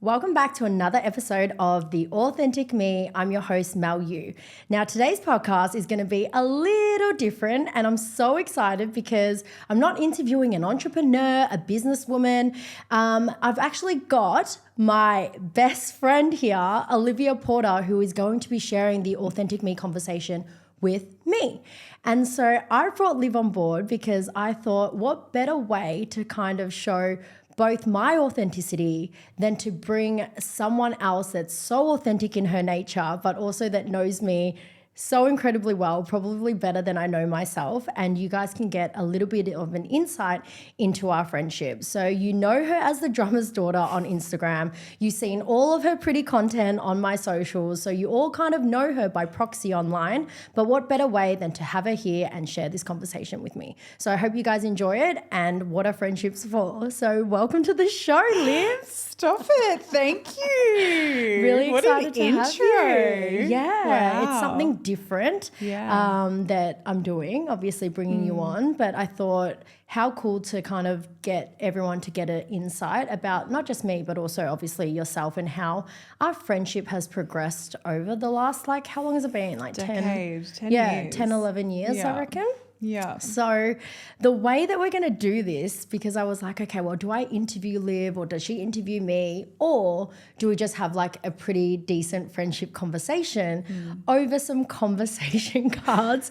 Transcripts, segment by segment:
Welcome back to another episode of The Authentic Me. I'm your host, Mel Yu. Now, today's podcast is going to be a little different, and I'm so excited because I'm not interviewing an entrepreneur, a businesswoman. I've actually got my best friend here, Olivia Porter, who is going to be sharing the Authentic Me conversation with me. And so I brought Liv on board because I thought, what better way to kind of show both my authenticity than to bring someone else that's so authentic in her nature, but also that knows me so incredibly well, probably better than I know myself. And you guys can get a little bit of an insight into our friendship. So you know her as the drummer's daughter on Instagram. You've seen all of her pretty content on my socials. So you all kind of know her by proxy online. But what better way than to have her here and share this conversation with me? So I hope you guys enjoy it and what are friendships for. So welcome to the show, Liv. Stop it. Thank you. Really what excited an to intro. have you. Yeah, Wow. it's something different that I'm doing, obviously bringing you on. But I thought how cool to kind of get everyone to get an insight about not just me, but also obviously yourself and how our friendship has progressed over the last, like, how long has it been? Like Decade, 10 years. 10, 11 years, I Yeah. reckon. Yeah. So the way that we're going to do this, because I was like, okay, well, do I interview Liv or does she interview me? Or do we just have like a pretty decent friendship conversation over some conversation cards?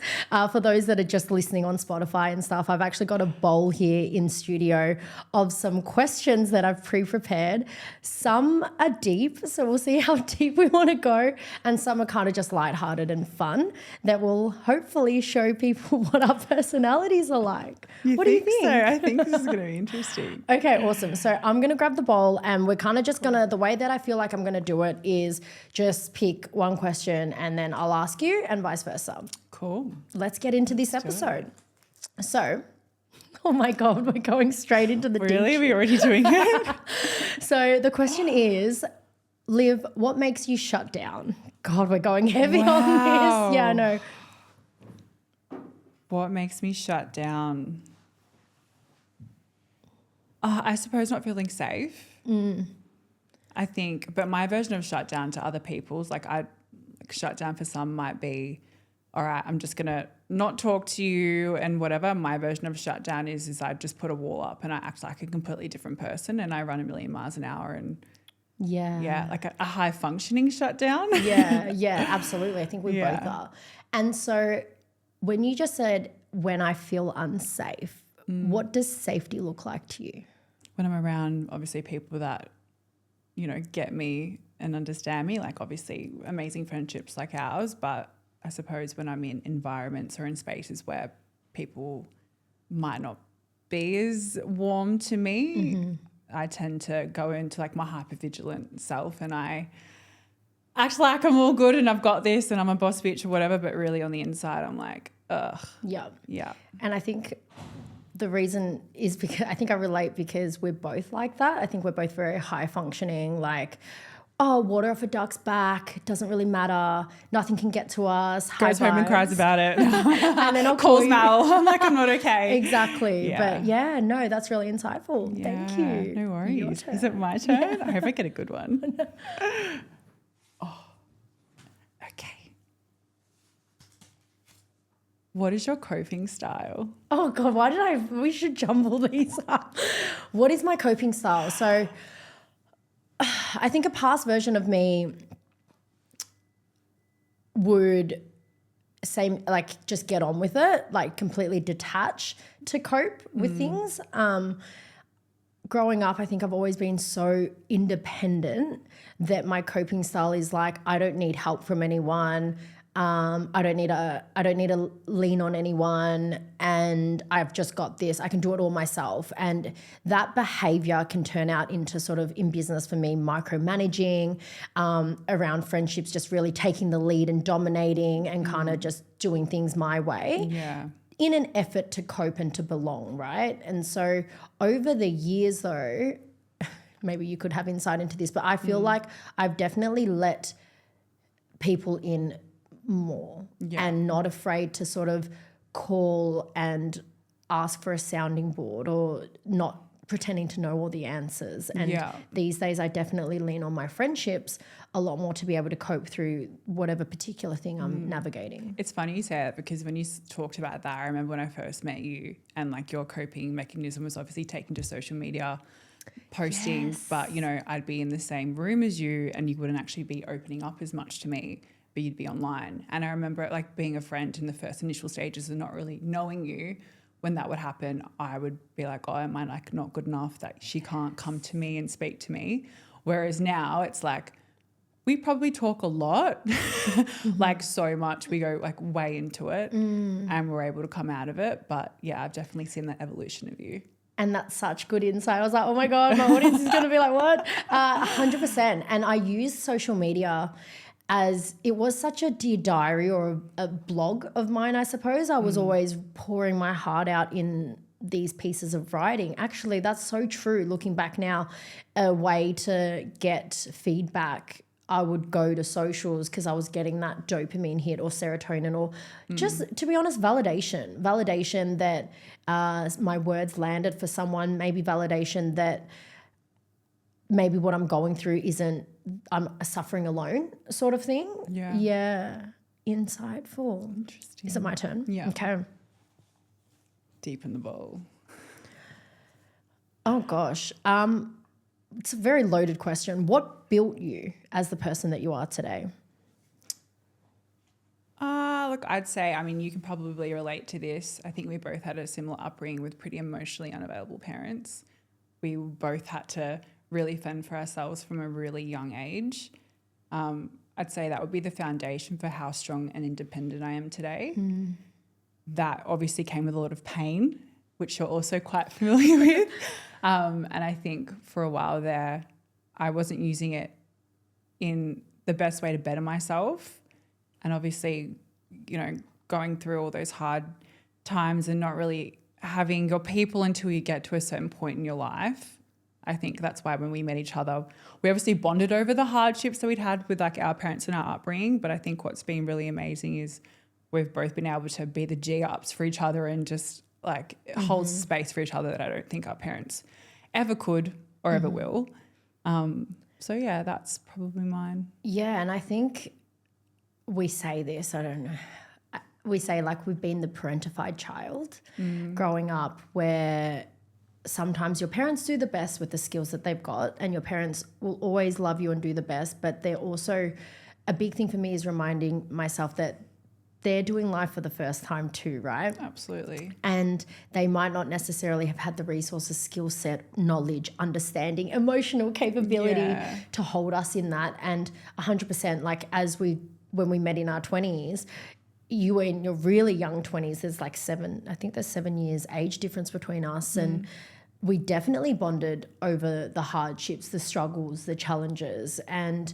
For those that are just listening on Spotify and stuff, I've actually got a bowl here in studio of some questions that I've pre-prepared. Some are deep, so we'll see how deep we want to go. And some are kind of just lighthearted and fun that will hopefully show people what our personalities are like. What do you think? So I think this is going to be interesting. Okay, awesome. So I'm going to grab the bowl and we're kind of just going to, the way that I feel like I'm going to do it is just pick one question and then I'll ask you and vice versa. Cool. Let's get into this episode. So, oh my God, we're going straight into the Really? Are we already doing it? So the question is, Liv, what makes you shut down? God, we're going heavy on Wow. this. Yeah, I know. What makes me shut down? I suppose not feeling safe. I think, but my version of shut down to other people's, shut down for some might be, all right, I'm just going to not talk to you and whatever. My version of shut down is I just put a wall up and I act like a completely different person and I run 1,000,000 miles an hour and like a high functioning shutdown. Yeah, absolutely. I think we Yeah. both are. And so when you just said, when I feel unsafe, what does safety look like to you? When I'm around, obviously, people that, get me and understand me, like obviously amazing friendships like ours, but I suppose when I'm in environments or in spaces where people might not be as warm to me, I tend to go into like my hypervigilant self and I act like I'm all good and I've got this and I'm a boss bitch or whatever, but really on the inside I'm like, ugh. Yeah. And I think the reason is because I think I relate because we're both like that. I think we're both very high functioning, like, oh, water off a duck's back, it doesn't really matter, nothing can get to us. Goes home and cries about it. And then I'll calls Mel. I'm like, I'm not okay. Exactly. Yeah. But yeah, no, that's really insightful. Yeah, Thank you. No Your worries. turn. Is it my turn? I hope I get a good one. Okay. What is your coping style? Oh God, we should jumble these up. What is my coping style? So I think a past version of me would say, like, just get on with it, like completely detach to cope with things. Growing up, I think I've always been so independent that my coping style is like, I don't need help from anyone. I don't need to lean on anyone, and I've just got this. I can do it all myself. And that behavior can turn out into sort of, in business for me, micromanaging, around friendships, just really taking the lead and dominating and kind of just doing things my way. Yeah. In an effort to cope and to belong, right? And so over the years though, maybe you could have insight into this, but I feel like I've definitely let people in more and not afraid to sort of call and ask for a sounding board, or not pretending to know all the answers. And Yeah. these days I definitely lean on my friendships a lot more to be able to cope through whatever particular thing I'm navigating. It's funny you say it because when you talked about that, I remember when I first met you and like your coping mechanism was obviously taking to social media, posting, Yes. but you know, I'd be in the same room as you and you wouldn't actually be opening up as much to me, but you'd be online. And I remember it like being a friend in the first initial stages and not really knowing you. When that would happen, I would be like, oh, am I like not good enough that she can't come to me and speak to me? Whereas now it's like, we probably talk a lot, like so much. We go like way into it and we're able to come out of it. But yeah, I've definitely seen that evolution of you. And that's such good insight. I was like, oh my God, my audience is going to be like, what? 100%. And I use social media as it was such a dear diary or a blog of mine, I suppose. I was always pouring my heart out in these pieces of writing. Actually, that's so true. Looking back now, a way to get feedback, I would go to socials because I was getting that dopamine hit or serotonin or just, to be honest, validation that my words landed for someone, maybe validation that maybe what I'm going through isn't, I'm suffering alone sort of thing. Yeah. Yeah. Insightful. Interesting. Is it my turn? Yeah. Okay. Deep in the bowl. Oh gosh. It's a very loaded question. What built you as the person that you are today? Look, I'd say, I mean, you can probably relate to this. I think we both had a similar upbringing with pretty emotionally unavailable parents. We both had to really fend for ourselves from a really young age. I'd say that would be the foundation for how strong and independent I am today. That obviously came with a lot of pain, which you're also quite familiar with. And I think for a while there, I wasn't using it in the best way to better myself. And obviously, you know, going through all those hard times and not really having your people until you get to a certain point in your life. I think that's why when we met each other, we obviously bonded over the hardships that we'd had with like our parents and our upbringing. But I think what's been really amazing is we've both been able to be the G-ups for each other and just like hold space for each other that I don't think our parents ever could or ever will. So yeah, that's probably mine. Yeah, and I think we say this, I don't know, we say like we've been the parentified child growing up where sometimes your parents do the best with the skills that they've got and your parents will always love you and do the best, but they're also, a big thing for me is reminding myself that they're doing life for the first time too, right? Absolutely. And they might not necessarily have had the resources, skill set, knowledge, understanding, emotional capability to hold us in that. And 100%, like when we met in our 20s, you were in your really young 20s. There's like 7 years age difference between us. And we definitely bonded over the hardships, the struggles, the challenges. And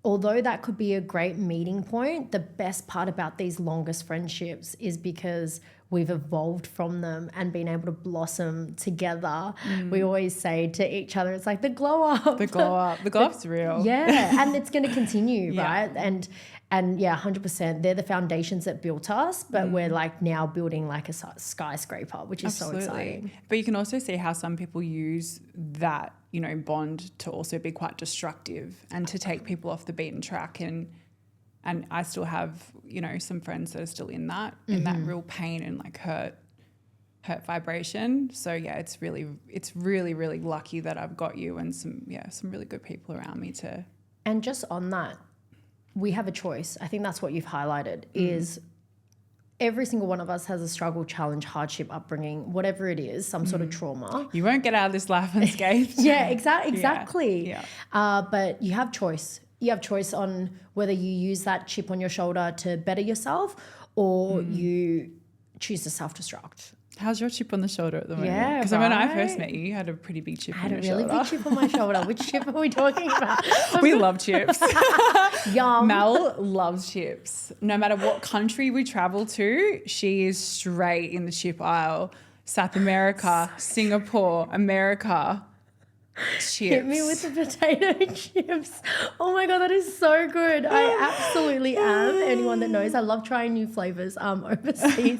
although that could be a great meeting point, the best part about these longest friendships is because we've evolved from them and been able to blossom together. We always say to each other, it's like the glow up. The glow up. The glow up's real. Yeah, and it's going to continue, Yeah. right? And yeah, 100%. They're the foundations that built us, but we're like now building like a skyscraper, which is so exciting. But you can also see how some people use that, you know, bond to also be quite destructive and to take people off the beaten track. And I still have, you know, some friends that are still in that real pain and like hurt vibration. So yeah, it's really, really lucky that I've got you and some really good people around me to. And just on that, we have a choice. I think that's what you've highlighted is every single one of us has a struggle, challenge, hardship, upbringing, whatever it is, some sort of trauma. You won't get out of this life unscathed. Yeah, exactly. Yeah. But you have choice. You have choice on whether you use that chip on your shoulder to better yourself or you choose to self-destruct. How's your chip on the shoulder at the moment? Yeah, because when I first met you, you had a pretty big chip on your shoulder. I had a really big chip on my shoulder. Which chip are we talking about? We love chips. Yum. Mel loves chips. No matter what country we travel to, she is straight in the chip aisle. South America, Singapore, America. Chips. Hit me with the potato chips. Oh my God, that is so good. I absolutely am. Anyone that knows, I love trying new flavors overseas.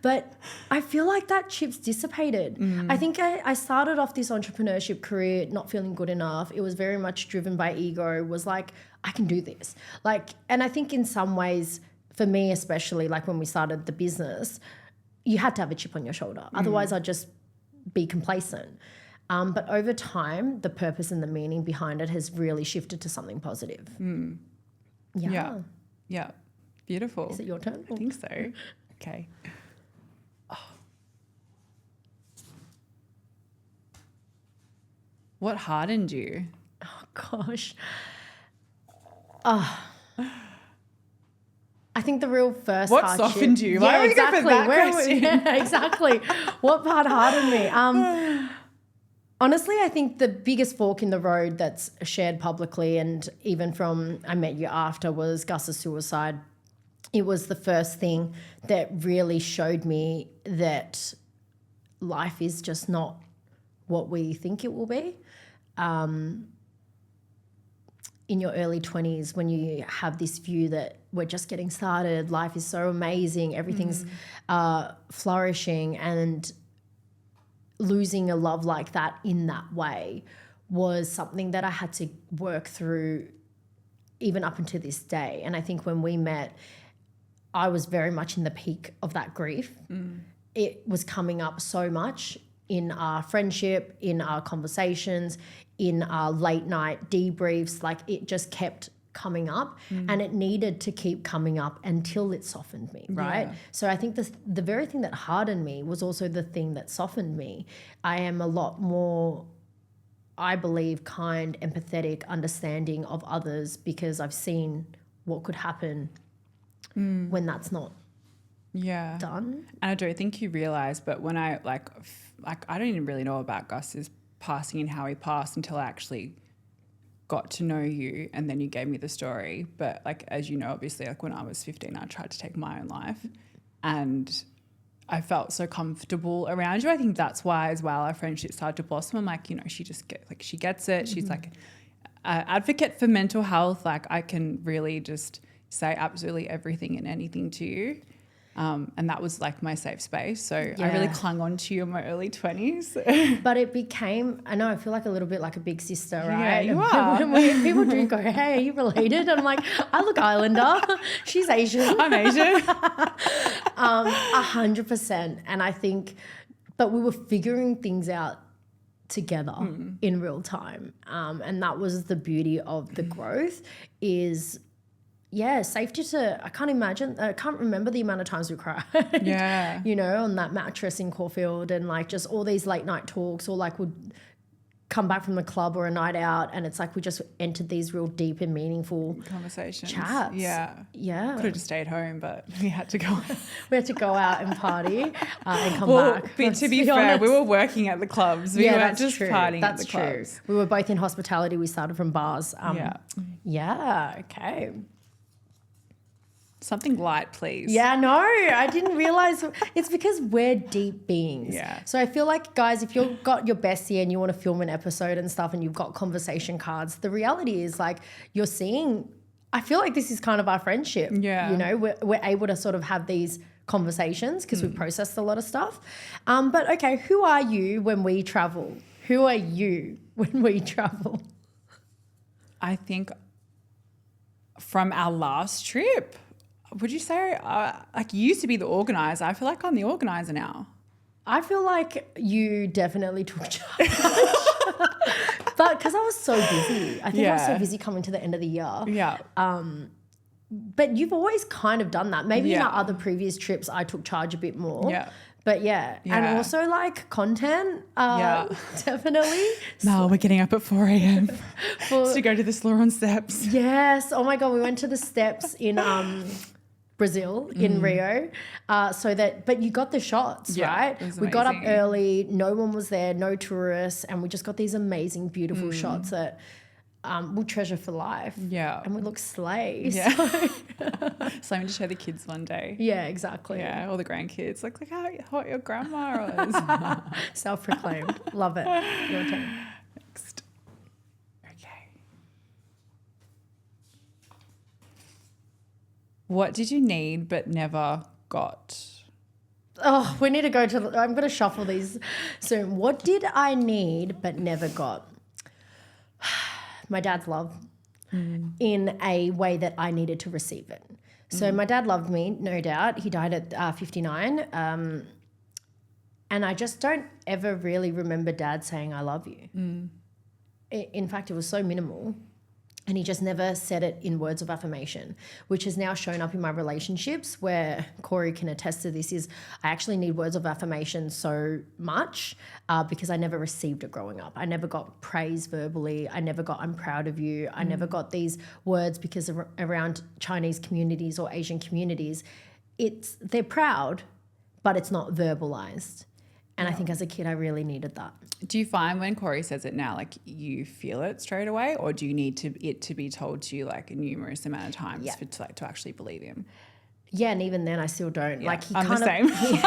But I feel like that chips dissipated. I think I started off this entrepreneurship career not feeling good enough. It was very much driven by ego, was like, I can do this. Like, and I think in some ways, for me especially, like when we started the business, you had to have a chip on your shoulder. Otherwise, I'd just be complacent. But over time, the purpose and the meaning behind it has really shifted to something positive. Yeah. Yeah. Beautiful. Is it your turn? I think so. Okay. Oh. What hardened you? Oh, gosh. Oh. I think the real first What hardship. softened you? Why are we going for that question? Yeah, exactly. What part hardened me? Honestly, I think the biggest fork in the road that's shared publicly, and even from I Met You After, was Gus's suicide. It was the first thing that really showed me that life is just not what we think it will be. In your early 20s, when you have this view that we're just getting started, life is so amazing, everything's flourishing, and losing a love like that in that way was something that I had to work through even up until this day. And I think when we met, I was very much in the peak of that grief. It was coming up so much in our friendship, in our conversations, in our late night debriefs. Like, it just kept coming up, and it needed to keep coming up until it softened me, right? So I think the very thing that hardened me was also the thing that softened me. I am a lot more, I believe, kind, empathetic, understanding of others, because I've seen what could happen when that's not done. And I don't think you realise, but when I like I don't even really know about Gus's passing and how he passed until I actually got to know you, and then you gave me the story. But like, as you know, obviously, like when I was 15, I tried to take my own life, and I felt so comfortable around you. I think that's why as well our friendship started to blossom. I'm like, you know, she gets it. She's like an advocate for mental health. Like, I can really just say absolutely everything and anything to you. And that was like my safe space. So I really clung on to you in my early 20s. But it became, I know, I feel like a little bit like a big sister, Yeah, right? you are. When people do go, hey, are you related? I'm like, I look Islander. She's Asian. I'm Asian. 100%. And I think, but we were figuring things out together in real time. And that was the beauty of the growth is, safety to, I can't remember the amount of times we cried, you know, on that mattress in Caulfield, and like just all these late night talks, or like would come back from the club or a night out, and it's like we just entered these real deep and meaningful conversations. Chats. Yeah. Could have just stayed home, but we had to go. We had to go out and party and come back. But to be fair, honest. we were working at the clubs. We weren't just partying That's at the true. clubs. We were both in hospitality. We started from bars. Okay. Something light, please. Yeah, no, I didn't realize. It's because we're deep beings. Yeah. So I feel like, guys, if you've got your bestie and you want to film an episode and stuff and you've got conversation cards, the reality is like you're seeing, I feel like this is kind of our friendship. Yeah. You know, we're able to sort of have these conversations because we've processed a lot of stuff. But okay, who are you when we travel? Who are you when we travel? I think from our last trip, would you say, like, you used to be the organizer? I feel like I'm the organizer now. I feel like you definitely took charge. But because I was so busy. I think I was so busy coming to the end of the year. Yeah. But you've always kind of done that. Maybe in our other previous trips, I took charge a bit more. Yeah. But and also like content, definitely. No, we're getting up at 4 a.m. to go to the Sloran steps. Yes. Oh my God, we went to the steps in Brazil, in Rio. But you got the shots, right? We got up early, no one was there, no tourists, and we just got these amazing, beautiful shots that we'll treasure for life. Yeah. And we look slay. Yeah. So. Something to show the kids one day. Yeah, exactly. Yeah, all the grandkids. Like, look how hot your grandma is. Self-proclaimed. Love it. Your turn. Next. What did you need but never got? Oh, we need to go to, I'm going to shuffle these soon. What did I need but never got? My dad's love in a way that I needed to receive it. So my dad loved me, no doubt. He died at 59. And I just don't ever really remember dad saying, I love you. In fact, it was so minimal. And he just never said it in words of affirmation, which has now shown up in my relationships where Corey can attest to this is I actually need words of affirmation so much because I never received it growing up. I never got praise verbally. I never got I'm proud of you. I never got these words because around Chinese communities or Asian communities, they're proud, but it's not verbalized. And I think as a kid, I really needed that. Do you find when Corey says it now, like you feel it straight away, or do you need it to be told to you like a numerous amount of times to actually believe him? Yeah, and even then I still don't. Yeah, like he I'm kind the of same.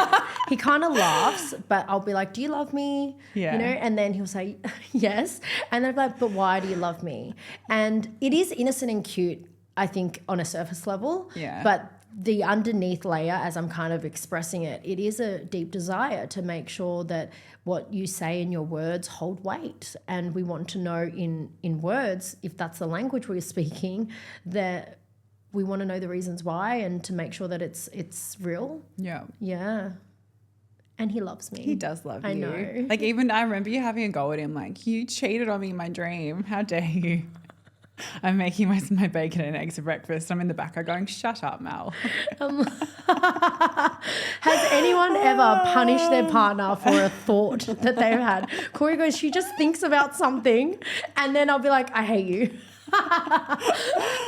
he kind of laughs, but I'll be like, "Do you love me?" Yeah. You know, and then he'll say, "Yes," and then I'm like, "But why do you love me?" And it is innocent and cute, I think, on a surface level. Yeah. But the underneath layer, as I'm kind of expressing it, it is a deep desire to make sure that what you say in your words hold weight. And we want to know in words, if that's the language we're speaking, that we want to know the reasons why and to make sure that it's real. Yeah. Yeah. And he loves me. He does love you. I know. Like even I remember you having a go at him like, you cheated on me in my dream. How dare you? I'm making my bacon and eggs for breakfast. I'm in the background going, shut up, Mel. Has anyone ever punished their partner for a thought that they've had? Corey goes, she just thinks about something and then I'll be like, I hate you.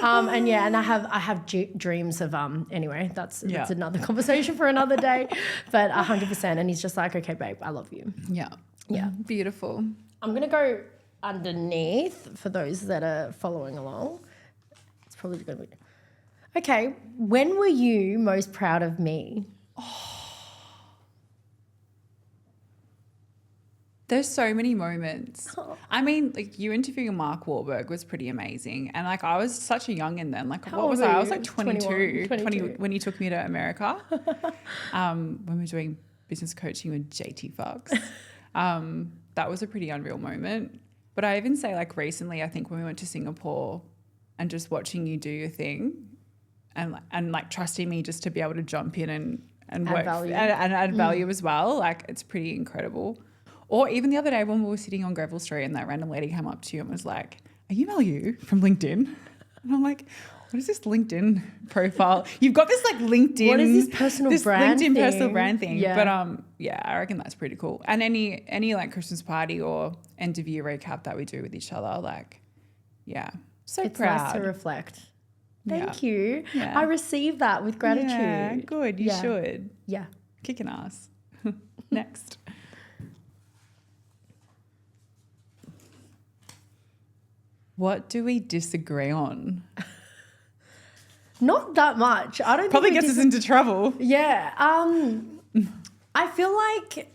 And I have dreams of anyway, that's another conversation for another day, but 100%. And he's just like, okay, babe, I love you. Yeah. Yeah. Beautiful. I'm going to go underneath for those that are following along. It's probably going to be. Okay. When were you most proud of me? There's so many moments. I mean, like you interviewing Mark Wahlberg was pretty amazing. And like I was such a youngin' then. Like what was I? I was like 22, 20 when you took me to America. When we were doing business coaching with JT Fox. That was a pretty unreal moment. But I even say like recently, I think when we went to Singapore and just watching you do your thing and like trusting me just to be able to jump in and work value. and add value as well. Like it's pretty incredible. Or even the other day when we were sitting on Greville Street and that random lady came up to you and was like, are you Mel Yu from LinkedIn? And I'm like, what is this LinkedIn profile? You've got this like LinkedIn. What is this personal brand LinkedIn thing? personal brand thing. Yeah. But I reckon that's pretty cool. And any like Christmas party or end of year recap that we do with each other, like, yeah, so It's proud. nice to reflect. Thank Yeah. you. Yeah. I received that with gratitude. Yeah, good. You should. Yeah. Kicking ass. Next. What do we disagree on? Not that much. I don't Probably think gets us into trouble. Yeah. I feel like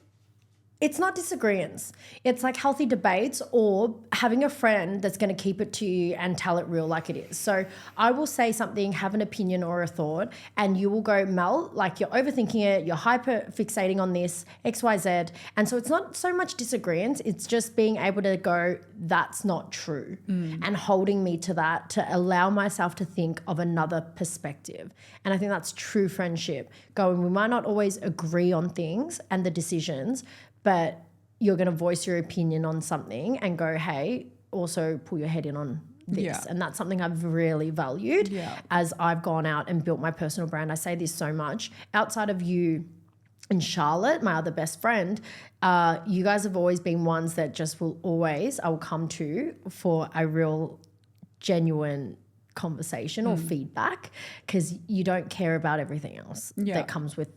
it's not disagreements. It's like healthy debates or having a friend that's going to keep it to you and tell it real like it is. So I will say something, have an opinion or a thought, and you will go, Mel, like you're overthinking it, you're hyper fixating on this, X, Y, Z. And so it's not so much disagreements, it's just being able to go, that's not true. And holding me to that to allow myself to think of another perspective. And I think that's true friendship. Going, we might not always agree on things and the decisions, but you're going to voice your opinion on something and go, hey, also pull your head in on this. Yeah. And that's something I've really valued as I've gone out and built my personal brand. I say this so much. Outside of you and Charlotte, my other best friend, you guys have always been ones that just I will come to for a real genuine conversation or feedback because you don't care about everything else that comes with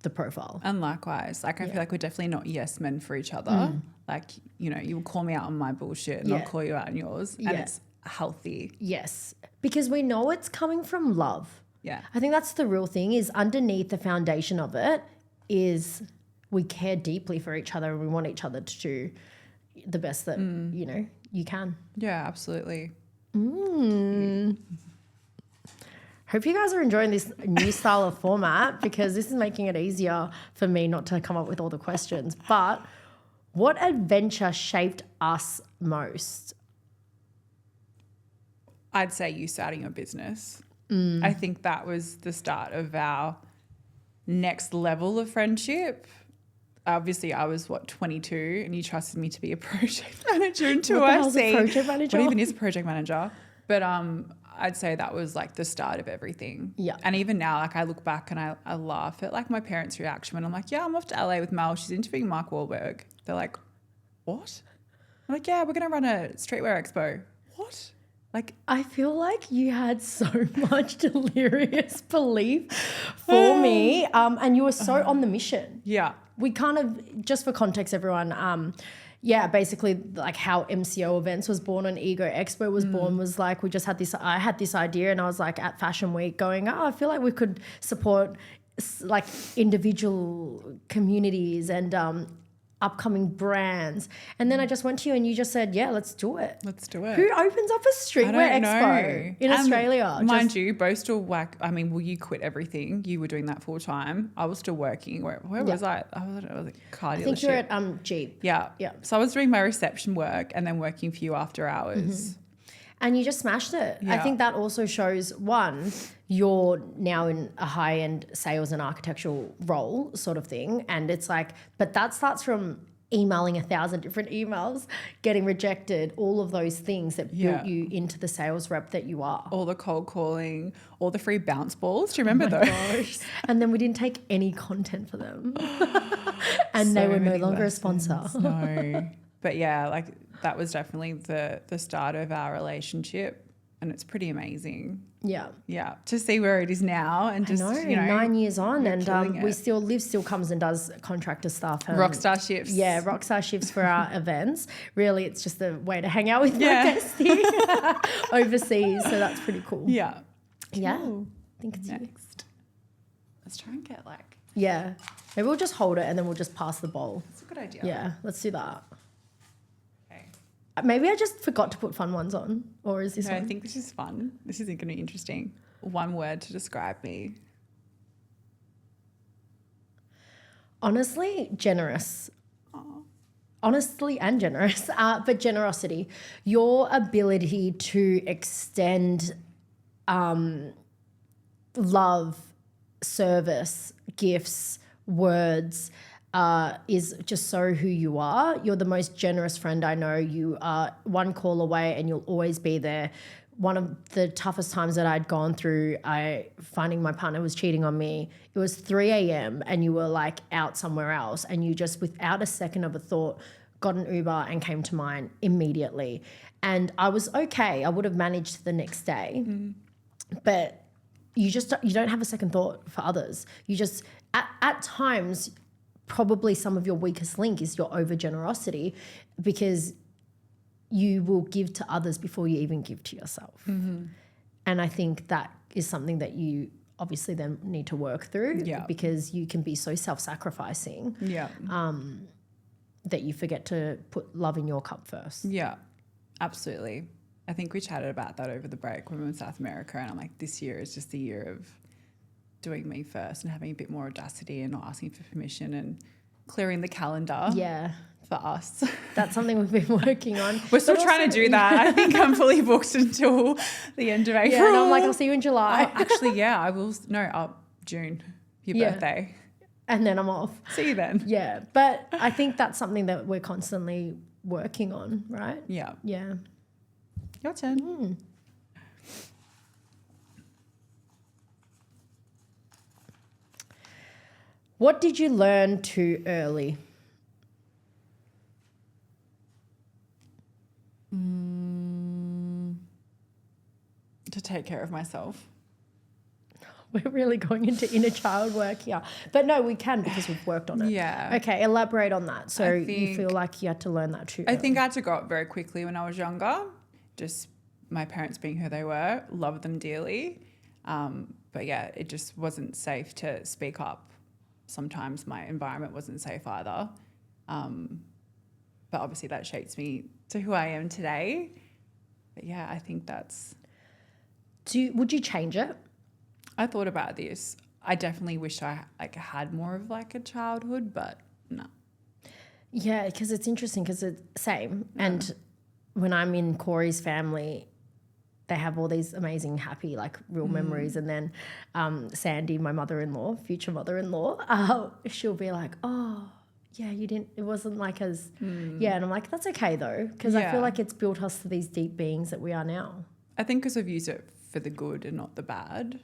the profile. And likewise, like I feel like we're definitely not yes men for each other. Like, you know, you will call me out on my bullshit and I'll call you out on yours. And it's healthy. Yes, because we know it's coming from love. Yeah. I think that's the real thing is underneath the foundation of it is we care deeply for each other and we want each other to do the best that, you know, you can. Yeah, absolutely. Hope you guys are enjoying this new style of format because this is making it easier for me not to come up with all the questions. But what adventure shaped us most? I'd say you starting your business. I think that was the start of our next level of friendship. Obviously, I was 22, and you trusted me to be a project manager in 2IC. What the hell's a project manager? What even is a project manager? But I'd say that was like the start of everything. Yeah. And even now, like I look back and I laugh at like my parents' reaction when I'm like, yeah, I'm off to LA with Mel. She's interviewing Mark Wahlberg. They're like, what? I'm like, yeah, we're going to run a streetwear expo. What? Like, I feel like you had so much delirious belief for me, and you were so on the mission. yeah. We kind of, just for context, everyone, basically like how MCO events was born and Ego Expo was born was like I had this idea and I was like at Fashion Week going, I feel like we could support like individual communities and upcoming brands. And then I just went to you and you just said, yeah, let's do it. Let's do it. Who opens up a streetwear expo in Australia? Mind you, both still you quit everything. You were doing that full time. I was still working. Where was I? I was at a car dealership. I think you're at Jeep. Yeah. Yeah. So I was doing my reception work and then working for you after hours. And you just smashed it. I Yeah. think that also shows, one, you're now in a high-end sales and architectural role sort of thing. And it's like, but that starts from emailing 1,000 different emails, getting rejected, all of those things that built you into the sales rep that you are. All the cold calling, all the free bounce balls. Do you remember those? Gosh. And then we didn't take any content for them. And they were no longer a sponsor. No. But yeah, like that was definitely the start of our relationship, and it's pretty amazing. Yeah. Yeah, to see where it is now and just, 9 years on, you're and killing we it. still comes and does contractor stuff. And Rockstar shifts. Yeah, rockstar shifts for our events. Really, it's just a way to hang out with Yeah. my bestie overseas. So that's pretty cool. Yeah. Yeah. Cool. I think it's you. Next. Let's try and get like, Yeah. Maybe we'll just hold it and then we'll just pass the bowl. that's a good idea. Yeah, let's do that. Okay. Maybe I just forgot to put fun ones on, or is this No, I one? think this is fun. This is going to be interesting. One word to describe me. Honestly, generous. Honestly and generous, but generosity. Your ability to extend love, service, gifts, words is just so who you are. You're the most generous friend I know. You are one call away and you'll always be there. One of the toughest times that I'd gone through, finding my partner was cheating on me. It was 3 a.m. and you were like out somewhere else, and you just, without a second of a thought, got an Uber and came to mine immediately. And I was okay. I would have managed the next day. But you don't have a second thought for others. You just, at times, probably some of your weakest link is your over generosity, because you will give to others before you even give to yourself. And I think that is something that you obviously then need to work through, because you can be so self-sacrificing Yeah. that you forget to put love in your cup first. Yeah, absolutely. I think we chatted about that over the break when we were in South America, and I'm like, this year is just the year of doing me first and having a bit more audacity and not asking for permission and clearing the calendar for us. That's something we've been working on. We're still But trying also- to do that. I think I'm fully booked until the end of April. Yeah, and I'm like, I'll see you in July. Actually, yeah, I will. No, June, your birthday. And then I'm off. See you then. Yeah, but I think that's something that we're constantly working on, right? Yeah. Yeah. Your turn. What did you learn too early? To take care of myself. We're really going into inner child work here. But no, we can, because we've worked on it. Yeah. Okay, elaborate on that. So you think- feel like you had to learn that too I early. think I had to grow up very quickly when I was younger. Just my parents being who they were, loved them dearly. But yeah, it just wasn't safe to speak up. Sometimes my environment wasn't safe either. But obviously that shapes me to who I am today. But yeah, I think that's... Would you change it? I thought about this. I definitely wish I like had more of like a childhood, but no. Yeah, because it's interesting because it's same. And when I'm in Corey's family, they have all these amazing, happy, like real memories. And then Sandy, my mother-in-law, future mother-in-law, she'll be like, oh, yeah, you didn't, it wasn't like as, yeah. And I'm like, that's okay though, because I feel like it's built us to these deep beings that we are now. I think because I've used it for the good and not the bad.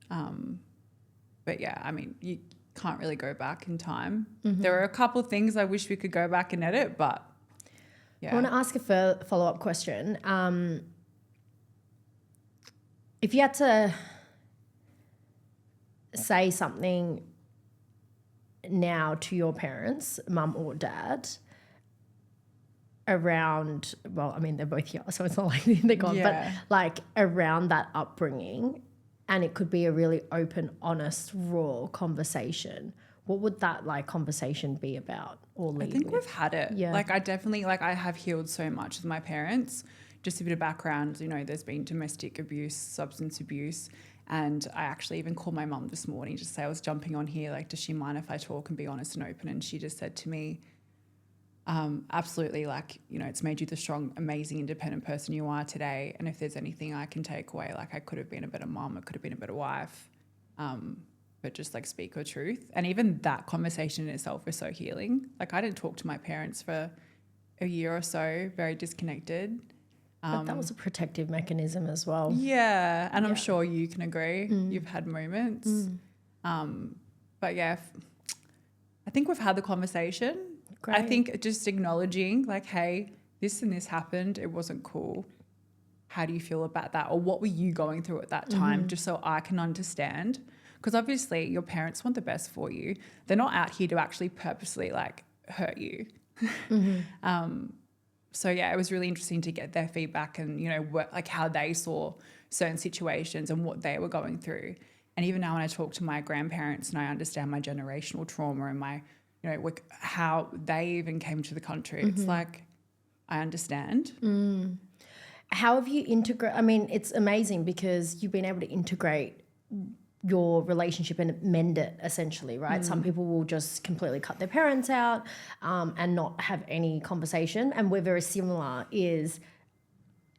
But yeah, I mean, you can't really go back in time. There are a couple of things I wish we could go back and edit, but yeah. I want to ask a follow-up question. If you had to say something now to your parents, mum or dad, around, well, I mean, they're both here, so it's not like they're gone, but like around that upbringing, and it could be a really open, honest, raw conversation, what would that like conversation be about or lead I think with? we've had it. Yeah. Like I definitely, like I have healed so much with my parents. Just a bit of background, you know, there's been domestic abuse, substance abuse. And I actually even called my mum this morning just to say I was jumping on here, like, does she mind if I talk and be honest and open? And she just said to me, absolutely, like, you know, it's made you the strong, amazing, independent person you are today. And if there's anything I can take away, like I could have been a better mum, I could have been a better wife, but just like speak her truth. And even that conversation in itself was so healing. Like I didn't talk to my parents for a year or so, very disconnected. But that was a protective mechanism as well. Yeah, and I'm sure you can agree. You've had moments. But yeah, I think we've had the conversation. Great. I think just acknowledging like, hey, this and this happened. It wasn't cool. How do you feel about that? Or what were you going through at that time? Just so I can understand. Because obviously your parents want the best for you. They're not out here to actually purposely like hurt you. So yeah, it was really interesting to get their feedback and, you know, like how they saw certain situations and what they were going through. And even now when I talk to my grandparents and I understand my generational trauma and my, you know, how they even came to the country, it's like, I understand. How have you integrated? I mean, it's amazing because you've been able to integrate your relationship and mend it essentially, right? Some people will just completely cut their parents out and not have any conversation. And we're very similar is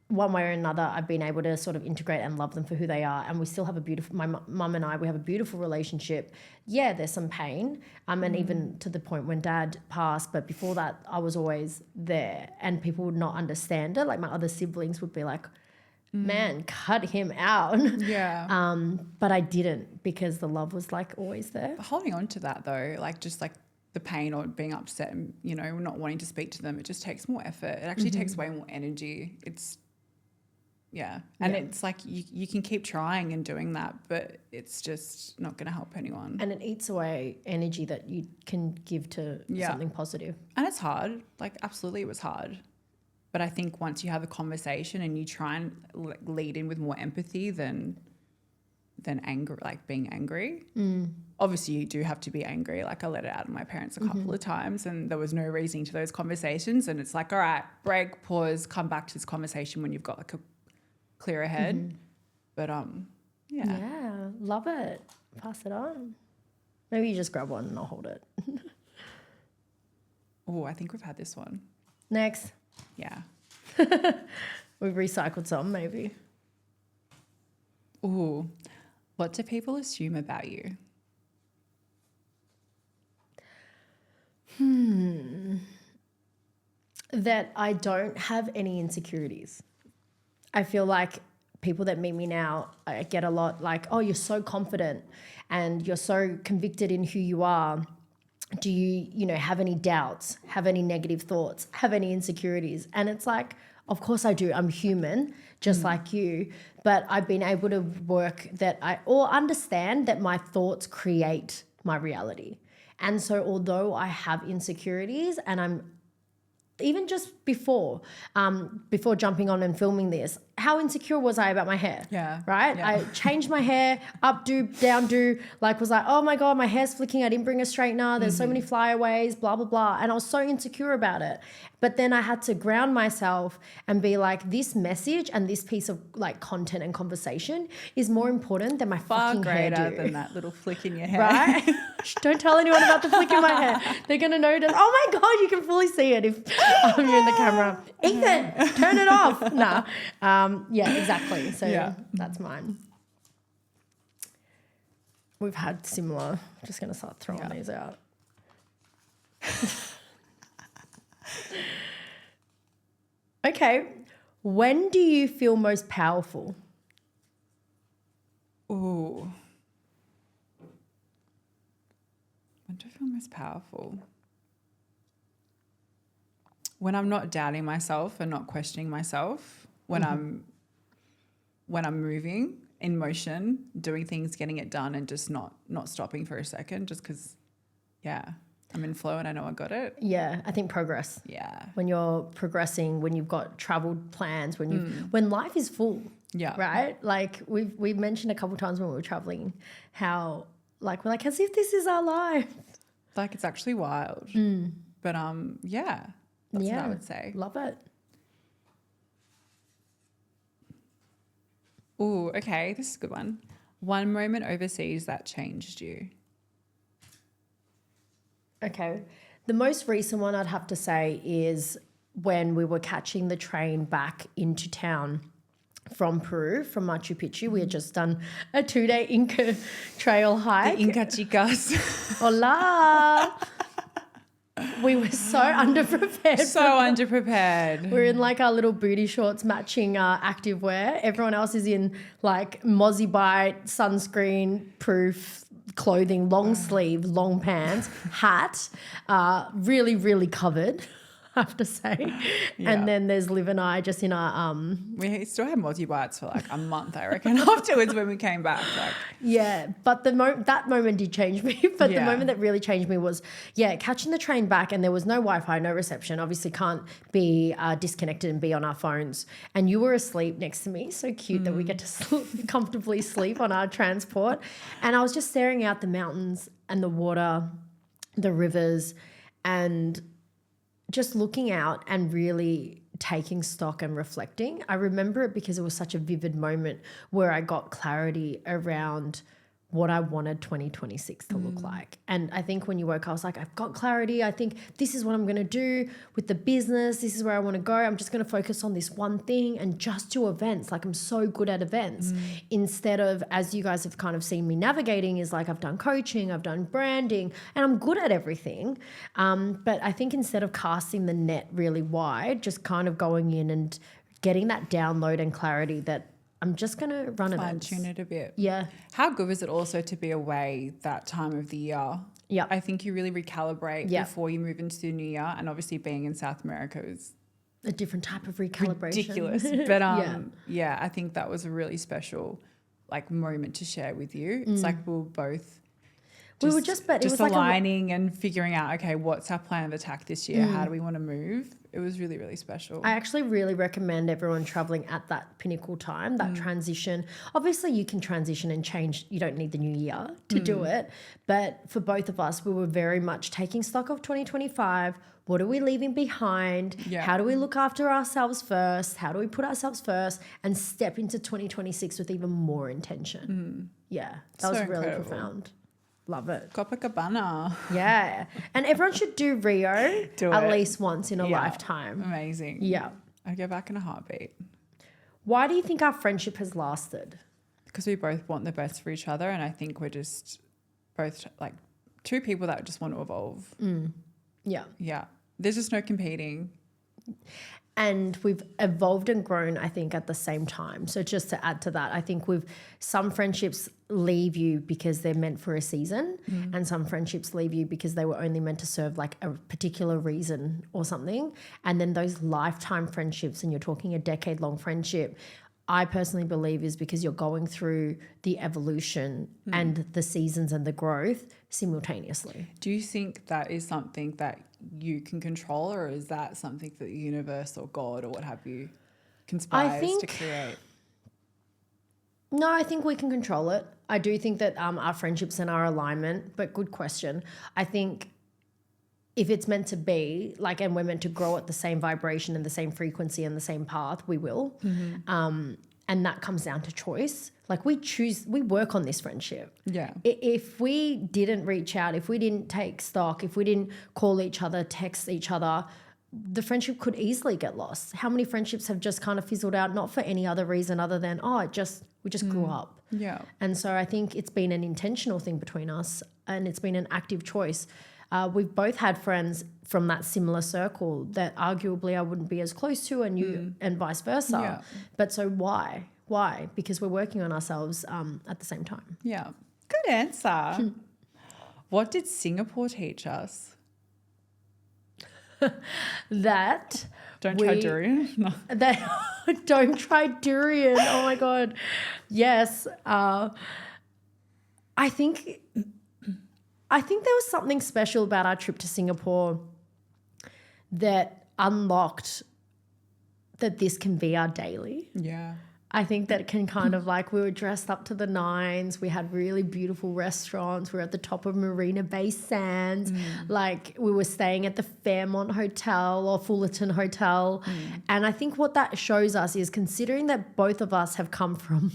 one way or another, I've been able to sort of integrate and love them for who they are. And we still have a beautiful, my mum and I, we have a beautiful relationship. Yeah, there's some pain. And even to the point when dad passed, but before that, I was always there and people would not understand it. Like my other siblings would be like, man, cut him out. Yeah. But I didn't because the love was like always there. But holding on to that though, like just like the pain or being upset and, you know, not wanting to speak to them, it just takes more effort. It actually takes way more energy. It's, and it's like you can keep trying and doing that, but it's just not going to help anyone. And it eats away energy that you can give to something positive. And it's hard. Like absolutely it was hard. But I think once you have a conversation and you try and lead in with more empathy than anger, like being angry. Obviously you do have to be angry. Like I let it out of my parents a couple of times and there was no reasoning to those conversations. And it's like, all right, break, pause, come back to this conversation when you've got like a clearer head. But Yeah, love it. Pass it on. Maybe you just grab one and I'll hold it. Oh, I think we've had this one. Next. Yeah. We've recycled some maybe. Ooh, what do people assume about you? That I don't have any insecurities. I feel like people that meet me now, I get a lot like, oh, you're so confident and you're so convicted in who you are. Do you have any doubts, have any negative thoughts, have any insecurities? And it's like, of course I do. I'm human, just like you. But I've been able to work that understand that my thoughts create my reality. And so although I have insecurities and I'm even just before jumping on and filming this, how insecure was I about my hair? Yeah. Right? Yeah. I changed my hair, up do, down do, was like, oh my God, my hair's flicking. I didn't bring a straightener. There's so many flyaways, blah, blah, blah. And I was so insecure about it. But then I had to ground myself and be like, this message and this piece of like content and conversation is more important than my Far fucking greater hairdo. than that little flick in your hair. Right? Shh, don't tell anyone about the flick in my hair. They're going to notice. Oh my God, you can fully see it if you're in the camera. Ethan, turn it off. Nah. Yeah, exactly. So Yeah. that's mine. We've had similar. I'm just going to start throwing these out. Okay. When do you feel most powerful? Ooh. When do I feel most powerful? When I'm not doubting myself and not questioning myself. When I'm moving in motion, doing things, getting it done, and just not stopping for a second, just because, I'm in flow and I know I got it. Yeah, I think progress. Yeah. When you're progressing, when you've got traveled plans, when life is full. Yeah. Right? Like we've mentioned a couple of times when we were traveling how we're like as if this is our life. Like it's actually wild. But that's what I would say. Love it. Ooh, okay, this is a good one. One moment overseas that changed you. Okay. The most recent one I'd have to say is when we were catching the train back into town from Peru, from Machu Picchu. We had just done a 2-day Inca trail hike. The Inca chicas. Hola. We were so underprepared. So underprepared. We're in like our little booty shorts matching active wear. Everyone else is in like Mozzie Bite, sunscreen proof clothing, long sleeve, long pants, hat, really, really covered, I have to say. Yeah. And then there's Liv and I just in our We still had multi-bites for like a month, I reckon, afterwards when we came back. Like, yeah, but that moment did change me. But the Yeah. moment that really changed me was, catching the train back, and there was no Wi-Fi, no reception. Obviously can't be disconnected and be on our phones. And you were asleep next to me. So cute that we get to comfortably sleep on our transport. And I was just staring out the mountains and the water, the rivers, and just looking out and really taking stock and reflecting. I remember it because it was such a vivid moment where I got clarity around what I wanted 2026 to look like. And I think when you woke, I was like, I've got clarity. I think this is what I'm going to do with the business. This is where I want to go. I'm just going to focus on this one thing and just do events. Like I'm so good at events instead of, as you guys have kind of seen me navigating, is like I've done coaching, I've done branding, and I'm good at everything. But I think instead of casting the net really wide, just kind of going in and getting that download and clarity that I'm just going to run events. fine-tune it a bit. Yeah. How good was it also to be away that time of the year? Yeah. I think you really recalibrate Yeah. before you move into the new year. And obviously being in South America was A different type of recalibration. ridiculous. But I think that was a really special like moment to share with you. It's like we were both We were just, but it just was like aligning and figuring out, okay, what's our plan of attack this year? How do we want to move? It was really, really special. I actually really recommend everyone traveling at that pinnacle time, that transition. Obviously, you can transition and change. You don't need the new year to do it. But for both of us, we were very much taking stock of 2025. What are we leaving behind? Yeah. How do we look after ourselves first? How do we put ourselves first and step into 2026 with even more intention? Yeah, that was So really incredible. profound. Love it. Copacabana. Yeah. And everyone should do Rio Do at it. least once in a Yeah. lifetime. Amazing. Yeah. I'd go back in a heartbeat Why do you think our friendship has lasted? because we both want the best for each other. And I think we're just both like two people that just want to evolve. Yeah. Yeah. There's just no competing. And we've evolved and grown, I think, at the same time. So just to add to that, I think some friendships leave you because they're meant for a season, and some friendships leave you because they were only meant to serve like a particular reason or something. And then those lifetime friendships, and you're talking a decade-long friendship, I personally believe is because you're going through the evolution and the seasons and the growth simultaneously. Do you think that is something that you can control, or is that something that the universe or God or what have you conspires to create? No, I think we can control it. I do think that our friendships and our alignment, but good question. I think if it's meant to be, like, and we're meant to grow at the same vibration and the same frequency and the same path, we will. And that comes down to choice. Like, we work on this friendship. Yeah. If we didn't reach out, if we didn't take stock, if we didn't call each other, text each other, the friendship could easily get lost. How many friendships have just kind of fizzled out, not for any other reason other than, we just grew up. Yeah. And so I think it's been an intentional thing between us, and it's been an active choice. We've both had friends from that similar circle that arguably I wouldn't be as close to, and you and vice versa. Yeah. But so why? Why? Because we're working on ourselves at the same time. Yeah. Good answer. What did Singapore teach us? That Don't try durian. No. That don't try durian. Oh my God. Yes. I think there was something special about our trip to Singapore that unlocked that this can be our daily. Yeah. I think that it can kind of, like, we were dressed up to the nines. We had really beautiful restaurants. We were at the top of Marina Bay Sands. Like, we were staying at the Fairmont Hotel or Fullerton Hotel. And I think what that shows us is, considering that both of us have come from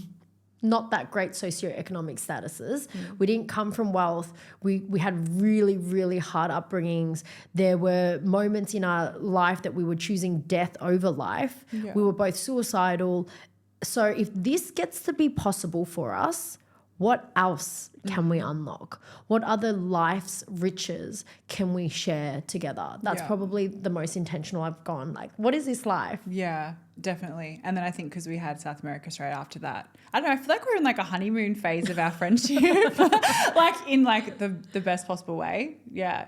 not that great socioeconomic statuses. We didn't come from wealth. We had really, really hard upbringings. There were moments in our life that we were choosing death over life. Yeah. We were both suicidal. So if this gets to be possible for us, what else can we unlock? What other life's riches can we share together? That's probably the most intentional I've gone. Like, what is this life? Yeah, definitely. And then I think because we had South America straight after that, I don't know, I feel like we're in like a honeymoon phase of our friendship, like in like the best possible way. Yeah,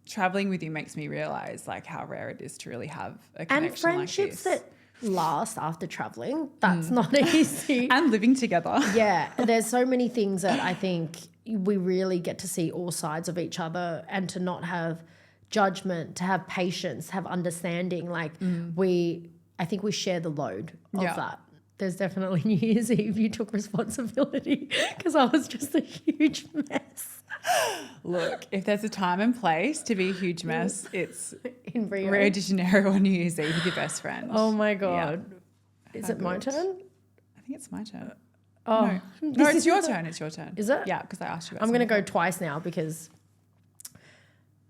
traveling with you makes me realize like how rare it is to really have a connection And friendships like this. that last after traveling, that's not easy. And living together. Yeah, there's so many things that I think we really get to see all sides of each other, and to not have judgment, to have patience, to have understanding. Like I think we share the load of that. There's definitely New Year's Eve you took responsibility because I was just a huge mess. Look, if there's a time and place to be a huge mess, it's In Rio. Rio de Janeiro on New Year's Eve with your best friend. Oh my God. Yeah. Is it my turn? I think it's my turn. Oh, No, it's your turn. It's your turn. Is it? Yeah, because I asked you about I'm going to go something. twice now because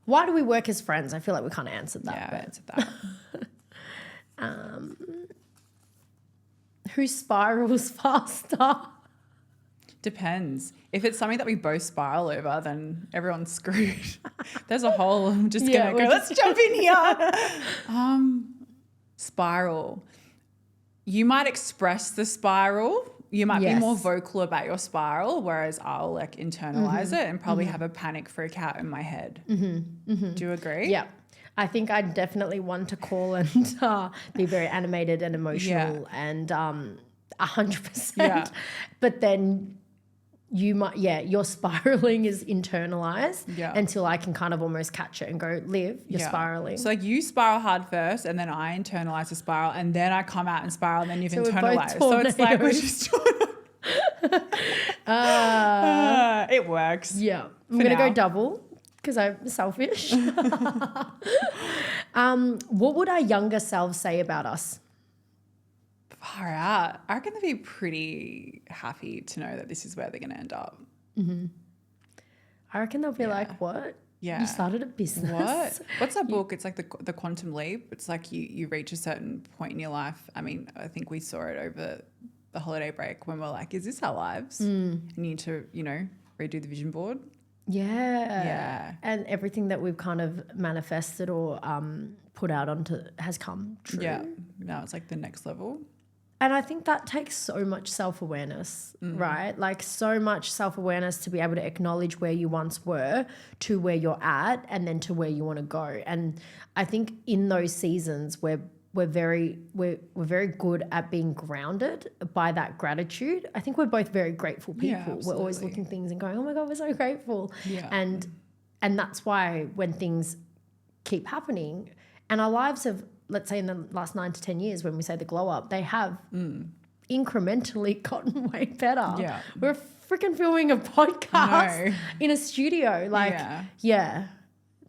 why do we work as friends? I feel like we kind of answered that. Yeah, I but answered that. who spirals faster? Depends. If it's something that we both spiral over, then everyone's screwed. There's a hole. I'm just Yeah, going to go, let's jump in here. Spiral. You might express the spiral. You might be more vocal about your spiral, whereas I'll like internalize it and probably have a panic freak out in my head. Do you agree? Yeah. I think I'd definitely want to call and be very animated and emotional and 100%. Yeah. But then you might, your spiraling is internalized until I can kind of almost catch it and go, Liv, you're spiraling. So like you spiral hard first and then I internalize the spiral and then I come out and spiral and then you've internalized. So it's like we're just it works. Yeah. I'm going to go double because I'm selfish. What would our younger selves say about us? Far out. I reckon they'd be pretty happy to know that this is where they're going to end up. I reckon they'll be like, what? Yeah. You started a business. What? What's that book? It's like the quantum leap. It's like you reach a certain point in your life. I mean, I think we saw it over the holiday break when we're like, is this our lives? And you need to, redo the vision board. Yeah. And everything that we've kind of manifested or put out onto has come true. Yeah. Now it's like the next level. And I think that takes so much self-awareness, right? Like so much self-awareness to be able to acknowledge where you once were to where you're at and then to where you want to go. And I think in those seasons we're we're very good at being grounded by that gratitude. I think we're both very grateful people. We're always absolutely. looking things and going, oh my God, we're so grateful. Yeah. And that's why when things keep happening and our lives have, let's say in the last 9 to 10 years, when we say the glow up, they have incrementally gotten way better. Yeah. We're freaking filming a podcast No. in a studio. Like, yeah.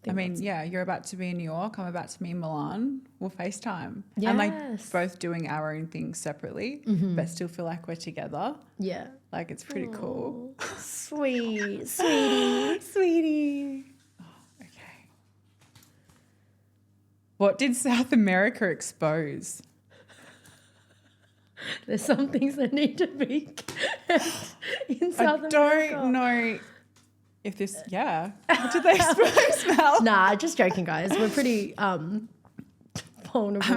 I mean, you're about to be in New York. I'm about to be in Milan. We'll FaceTime. And like Yes. both doing our own things separately, but still feel like we're together. Yeah. Like it's pretty cool. Sweet, sweetie. Sweetie. Oh, okay. What did South America expose? There's some things that need to be kept in South America. I don't know if this, What did they expose, Mel? Nah, just joking, guys. We're pretty vulnerable.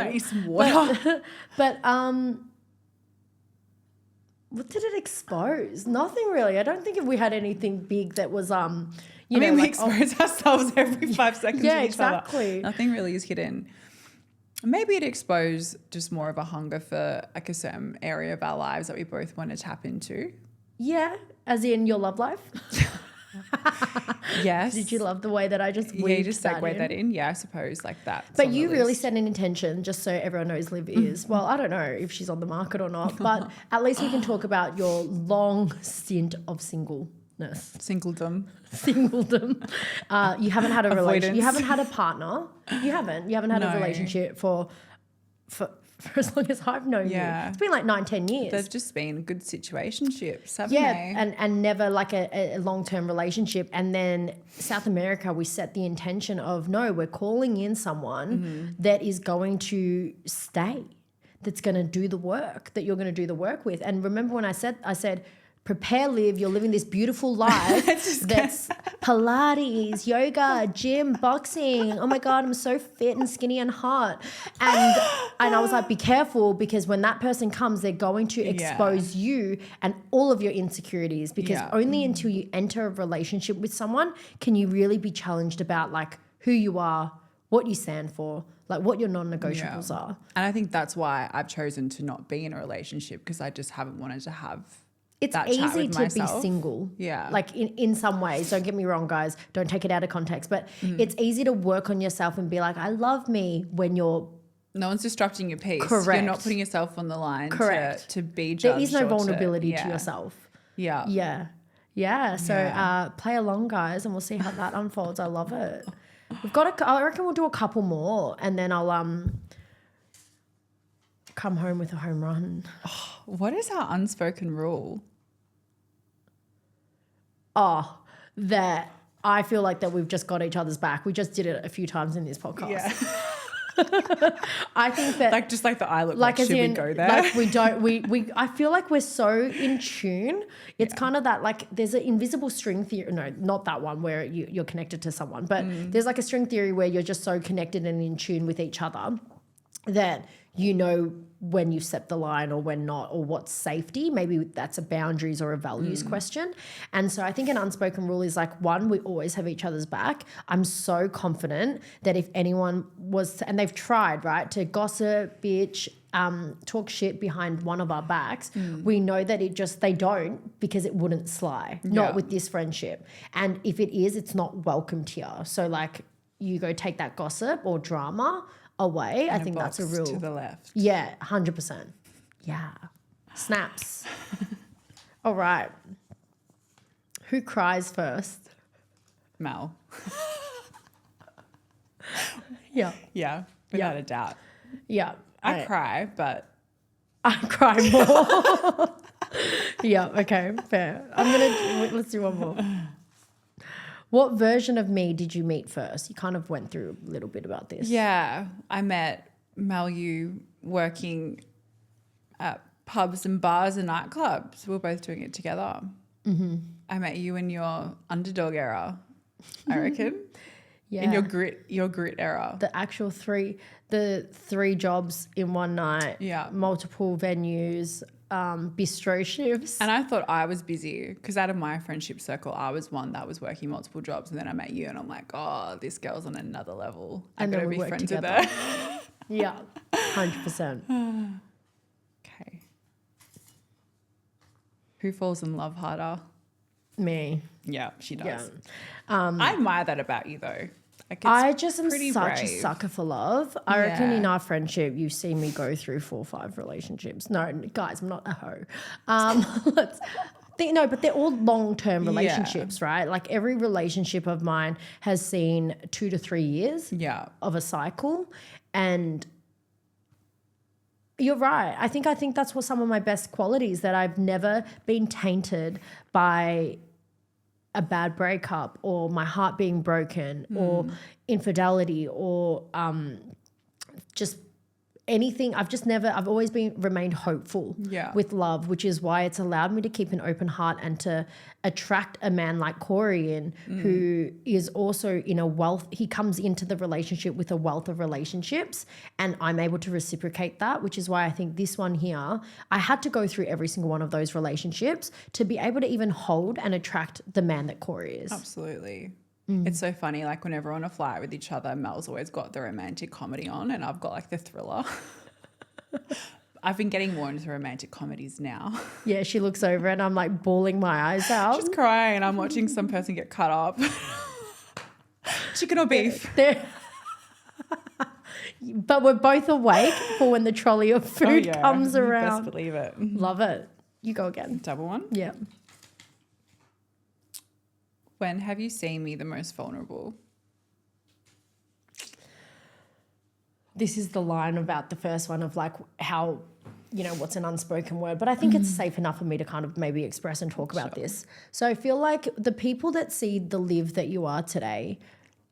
I need some water. But what did it expose? Nothing really. I don't think if we had anything big that was we expose ourselves every 5 seconds Yeah, with each other. exactly. Nothing really is hidden. Maybe it exposed just more of a hunger for like a certain area of our lives that we both want to tap into. Yeah, as in your love life. Yes. Did you love the way that I just you weaved just that segued in? that in. Yeah, I suppose like that. But you really set an intention, just so everyone knows Liv is. Well, I don't know if she's on the market or not, but at least we can talk about your long stint of singleness. Singledom. Singledom. You haven't had a relation. You Avoidance. haven't had a partner. You haven't had No. a relationship for as long as I've known you. Yeah. It's been like 9-10 years. They've just been good situationships, haven't Yeah, they? and never like a long-term relationship. And then South America, we set the intention of, no, we're calling in someone that is going to stay, that's going to do the work, that you're going to do the work with. And remember when I said, prepare, Liv, you're living this beautiful life that's Pilates, yoga, gym, boxing. Oh my God, I'm so fit and skinny and hot. And I was like, be careful, because when that person comes, they're going to expose you and all of your insecurities, because only until you enter a relationship with someone can you really be challenged about like who you are, what you stand for, like what your non-negotiables are. And I think that's why I've chosen to not be in a relationship, because I just haven't wanted to have It's that chat easy with to myself. be single. Yeah. Like in some ways, don't get me wrong, guys. Don't take it out of context. But it's easy to work on yourself and be like, I love me when you're No one's disrupting your peace. Correct. You're not putting yourself on the line Correct. to be judged. there is no or vulnerability to yourself. Yeah. Yeah. Yeah. So Yeah. play along, guys, and we'll see how that unfolds. I love it. I reckon we'll do a couple more, and then I'll come home with a home run. What is our unspoken rule? Oh, that I feel like that we've just got each other's back. We just did it a few times in this podcast. Yeah. I think that Like just like the eye look, like should as in, we go there? like we don't we I feel like we're so in tune. It's kind of that, like there's an invisible string theory. No, not that one where you're connected to someone, but there's like a string theory where you're just so connected and in tune with each other that you know when you set the line or when not, or what's safety. Maybe that's a boundaries or a values question. And so I think an unspoken rule is like, one, we always have each other's back. I'm so confident that if anyone was to, and they've tried, right, to gossip, bitch, talk shit behind one of our backs, we know that they don't, because it wouldn't slide, not with this friendship. And if it is, it's not welcomed here. So like you go take that gossip or drama away. I think that's a rule. to the left. Yeah, 100%. Yeah. Snaps. All right. Who cries first? Mel. Yeah. Yeah, without a doubt. Yeah. I cry, but I cry more. Yeah, okay, fair. Let's do one more. What version of me did you meet first? You kind of went through a little bit about this. yeah, I met Malu working at pubs and bars and nightclubs. We were both doing it together. Mm-hmm. I met you in your underdog era, I reckon. Yeah. In your grit era. The actual three jobs in one night. Yeah. Multiple venues, bistro shifts. And I thought I was busy, because out of my friendship circle, I was one that was working multiple jobs, and then I met you and I'm like, oh, this girl's on another level. I And then gotta we be worked friends with together. her. Yeah, 100%. Okay. Who falls in love harder? Me. Yeah, she does. Yeah. I admire that about you though. Like it's I just am pretty such a brave. sucker for love. I reckon Yeah. in our friendship, you've seen me go through 4 or 5 relationships. No, guys, I'm not a hoe. But they're all long-term Yeah. relationships, right? Like every relationship of mine has seen 2 to 3 years Yeah. of a cycle. And you're right. I think that's what some of my best qualities, that I've never been tainted by a bad breakup or my heart being broken or infidelity or just anything. I've always remained hopeful Yeah. with love, which is why it's allowed me to keep an open heart and to attract a man like Corey in, who is also he comes into the relationship with a wealth of relationships, and I'm able to reciprocate that, which is why I think this one here, I had to go through every single one of those relationships to be able to even hold and attract the man that Corey is. Absolutely. It's so funny, like whenever we're on a flight with each other, Mel's always got the romantic comedy on and I've got like the thriller. I've been getting more into romantic comedies now. Yeah, she looks over and I'm like bawling my eyes out. She's crying. I'm watching some person get cut up. Chicken or beef? But we're both awake for when the trolley of food comes You around. best believe it. Love it. You go again. Double one. Yeah. When have you seen me the most vulnerable? This is the line about the first one of like how, what's an unspoken word. But I think it's safe enough for me to kind of maybe express and talk about this. So I feel like the people that see the Liv that you are today,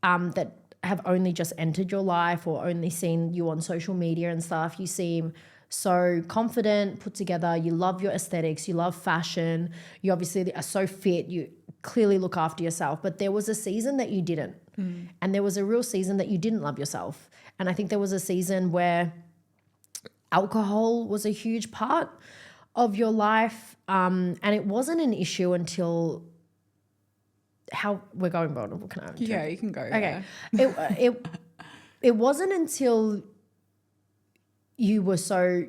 that have only just entered your life or only seen you on social media and stuff, you seem so confident, put together, you love your aesthetics, you love fashion, you obviously are so fit, you clearly look after yourself, but there was a season that you didn't. And there was a real season that you didn't love yourself. And I think there was a season where alcohol was a huge part of your life. And it wasn't an issue until how we're going vulnerable. Can I? Yeah, you can go. Okay. Yeah. It wasn't until you were so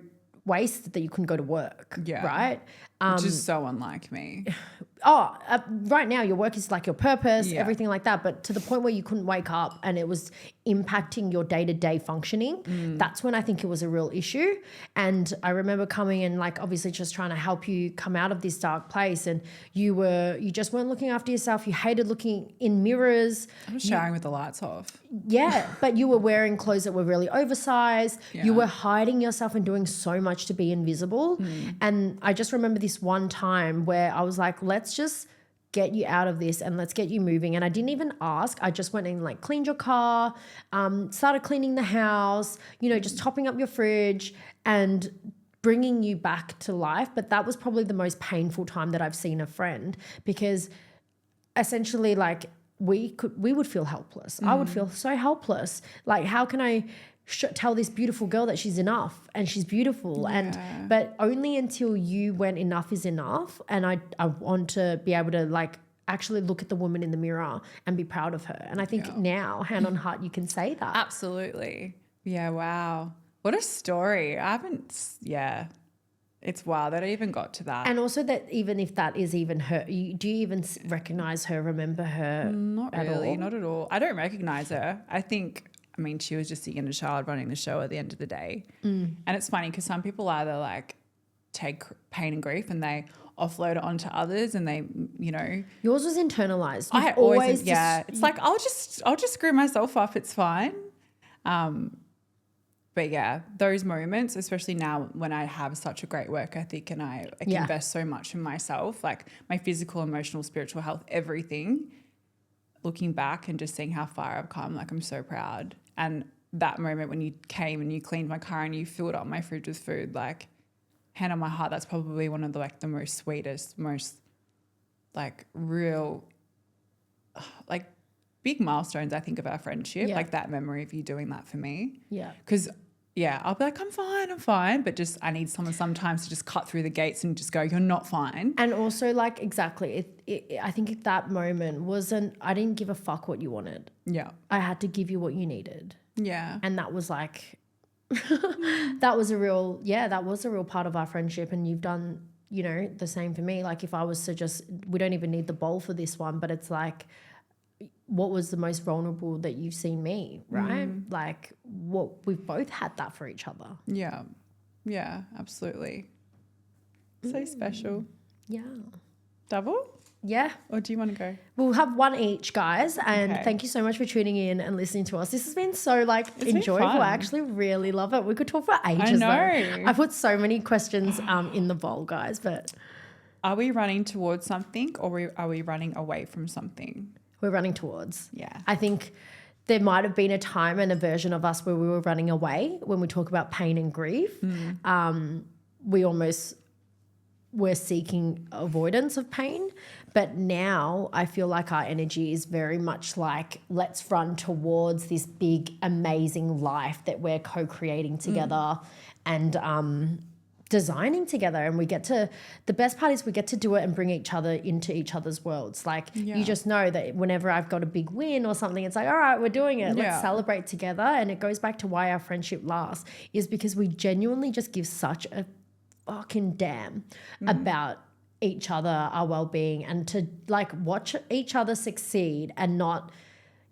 wasted that you couldn't go to work. Yeah. Right. Which is so unlike me. Right now your work is like your purpose, Yeah. everything like that. But to the point where you couldn't wake up and it was impacting your day-to-day functioning, that's when I think it was a real issue. And I remember coming and like obviously just trying to help you come out of this dark place. And you just weren't looking after yourself. You hated looking in mirrors. I was showering with the lights off. Yeah, but you were wearing clothes that were really oversized. Yeah. You were hiding yourself and doing so much to be invisible. And I just remember this one time where I was like, let's just get you out of this and let's get you moving. And I didn't even ask. I just went and like cleaned your car, started cleaning the house, just topping up your fridge and bringing you back to life. But that was probably the most painful time that I've seen a friend, because essentially like we would feel helpless. I would feel so helpless. Like, how can I tell this beautiful girl that she's enough and she's beautiful? Yeah. But only until you went enough is enough. And I want to be able to like actually look at the woman in the mirror and be proud of her. And I think now, hand on heart, you can say that. Absolutely. Yeah. Wow. What a story. It's wild that I even got to that. And also that even if that is even her, do you even recognize her, remember her? Not really, not at all. I don't recognize her. She was just the inner child running the show at the end of the day. And it's funny because some people either like take pain and grief and they offload it onto others and they, Yours was internalized. I You've always it's like I'll just screw myself up. It's fine. But yeah, those moments, especially now when I have such a great work ethic and I can invest so much in myself, like my physical, emotional, spiritual health, everything, looking back and just seeing how far I've come, like I'm so proud. And that moment when you came and you cleaned my car and you filled up my fridge with food, like hand on my heart, that's probably one of the most sweetest, most like real, like big milestones I think of our friendship, like that memory of you doing that for me. Yeah. Because I'll be like, I'm fine. But just I need someone sometimes to just cut through the gates and just go, you're not fine. And also like exactly, I think that moment I didn't give a fuck what you wanted. Yeah. I had to give you what you needed. Yeah. And that was like that was a real part of our friendship, and you've done, you know, the same for me. Like if I was to just, we don't even need the bowl for this one, but it's like, what was the most vulnerable that you've seen me, right? Like what we've both had that for each other. Yeah. Yeah, absolutely. So special. Yeah. Double? Yeah. Or do you want to go? We'll have one each, guys. And Okay. thank you so much for tuning in and listening to us. This has been so enjoyable. fun. I actually really love it. We could talk for ages. know. Though. I put so many questions in the bowl, guys, but Are we running towards something or are we running away from something? we're running towards. Yeah. I think there might have been a time and a version of us where we were running away when we talk about pain and grief. We almost were seeking avoidance of pain. But now I feel like our energy is very much like, let's run towards this big, amazing life that we're co-creating together and designing together. And we get to, the best part is we get to do it and bring each other into each other's worlds. Like you just know that whenever I've got a big win or something, it's like, all right, we're doing it. Let's celebrate together. And it goes back to why our friendship lasts, is because we genuinely just give such a fucking damn about each other, our well-being, and to like watch each other succeed and not,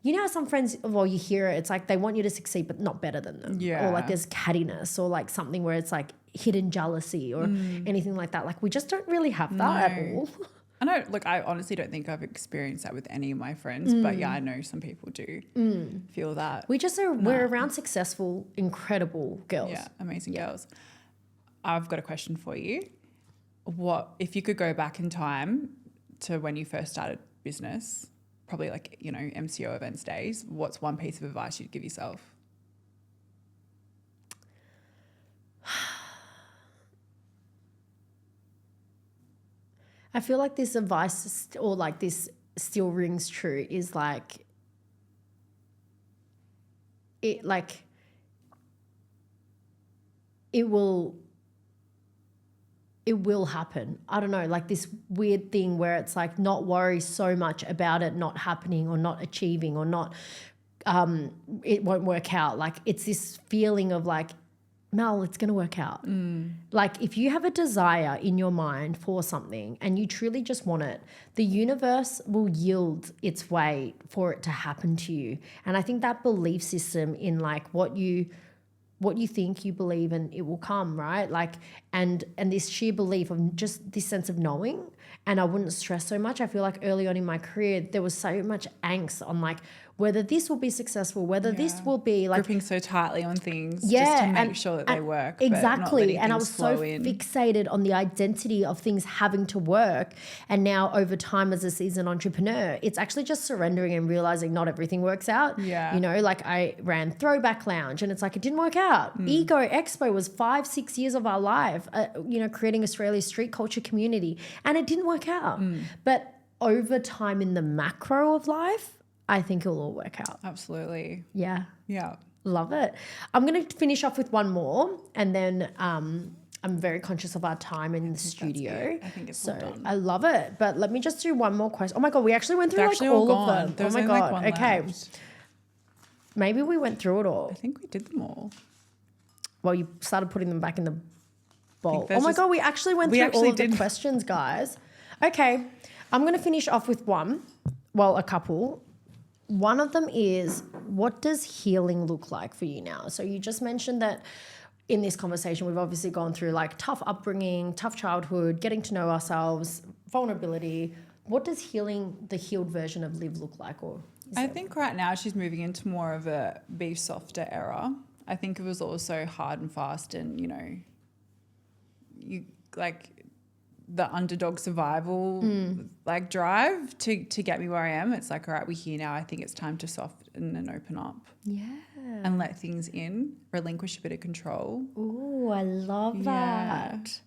you know, some friends, well, you hear it, it's like they want you to succeed but not better than them. Yeah. Or like there's cattiness or like something where it's like hidden jealousy or anything like that. Like we just don't really have that at all. I know, look, I honestly don't think I've experienced that with any of my friends, but yeah, I know some people do feel that. We just are, we're around successful, incredible girls. Yeah, amazing girls. I've got a question for you. What if you could go back in time to when you first started business, probably like, you know, MCO events days, what's one piece of advice you'd give yourself? I feel like this advice or like this still rings true, is like it will happen. I don't know, like this weird thing where it's like not worry so much about it not happening or not achieving or not, it won't work out. Like it's this feeling of like, Mel, it's going to work out. Like if you have a desire in your mind for something and you truly just want it, the universe will yield its way for it to happen to you. And I think that belief system in like what you think, you believe, and it will come, right? Like, and this sheer belief of just this sense of knowing. And I wouldn't stress so much. I feel like early on in my career, there was so much angst on like whether this will be successful, whether this will be like gripping so tightly on things just to make sure that they work. Exactly. And I was so fixated on the identity of things having to work. And now over time as a seasoned entrepreneur, it's actually just surrendering and realizing not everything works out. Yeah. You know, like I ran Throwback Lounge and it's like, it didn't work out. Ego Expo was 5-6 years of our life, you know, creating Australia's street culture community, and it didn't work out. But over time in the macro of life, I think it'll all work out. Absolutely. Yeah. Yeah. Love it. I'm going to finish off with one more, and then I'm very conscious of our time in the studio. I think it's so all done. I love it. But let me just do one more question. Oh my God, we actually went through like all of them. There's oh my only God. like one okay. left. Maybe we went through it all. I think we did them all. Well, you started putting them back in the bowl. Oh there's my just- God, we actually went we through actually all of the did. questions, guys. Okay. I'm going to finish off with one. Well, a couple. One of them is, what does healing look like for you now? So you just mentioned that in this conversation, we've obviously gone through like tough upbringing, tough childhood, getting to know ourselves, vulnerability. What does healing, the healed version of Liv look like? Or I think right now she's moving into more of a be softer era. I think it was also hard and fast and, you know, you like the underdog survival like drive to get me where I am. It's like, all right, we're here now. I think it's time to soften and open up. Yeah. And let things in, relinquish a bit of control. Ooh. Oh, I love Yeah. that.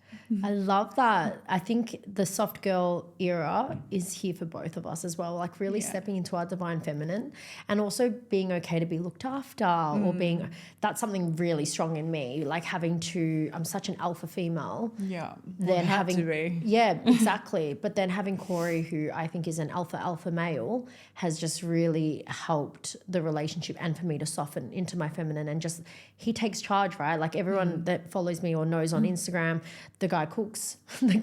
I love that. I think the soft girl era is here for both of us as well, like really Yeah. stepping into our divine feminine and also being okay to be looked after or being, that's something really strong in me, like having to, I'm such an alpha female. Yeah. Then have having to be. yeah, exactly. But then having Corey, who I think is an alpha male, has just really helped the relationship and for me to soften into my feminine and just he takes charge, right? Like everyone that follows me or knows on Instagram, the guy cooks, the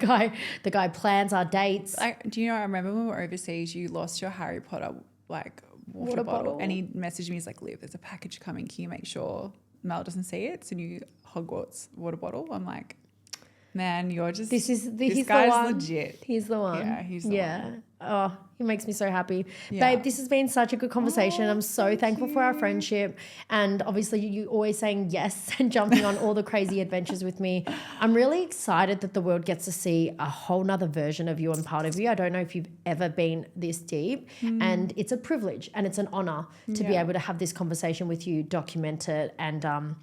guy plans our dates. Do you know? I remember when we were overseas, you lost your Harry Potter like water bottle, and he messaged me. He's like, "Liv, there's a package coming. Can you make sure Mel doesn't see it? It's a new Hogwarts water bottle." I'm like, "Man, you're just This he's guy's the one. Legit. He's the one. Yeah, he's the one. Oh, he makes me so happy. Yeah. Babe, this has been such a good conversation. I'm so thank thankful for our you. friendship. And obviously you always saying yes and jumping on all the crazy adventures with me. I'm really excited that the world gets to see a whole nother version of you and part of you. I don't know if you've ever been this deep. And it's a privilege and it's an honor to be Yeah. able to have this conversation with you, document it and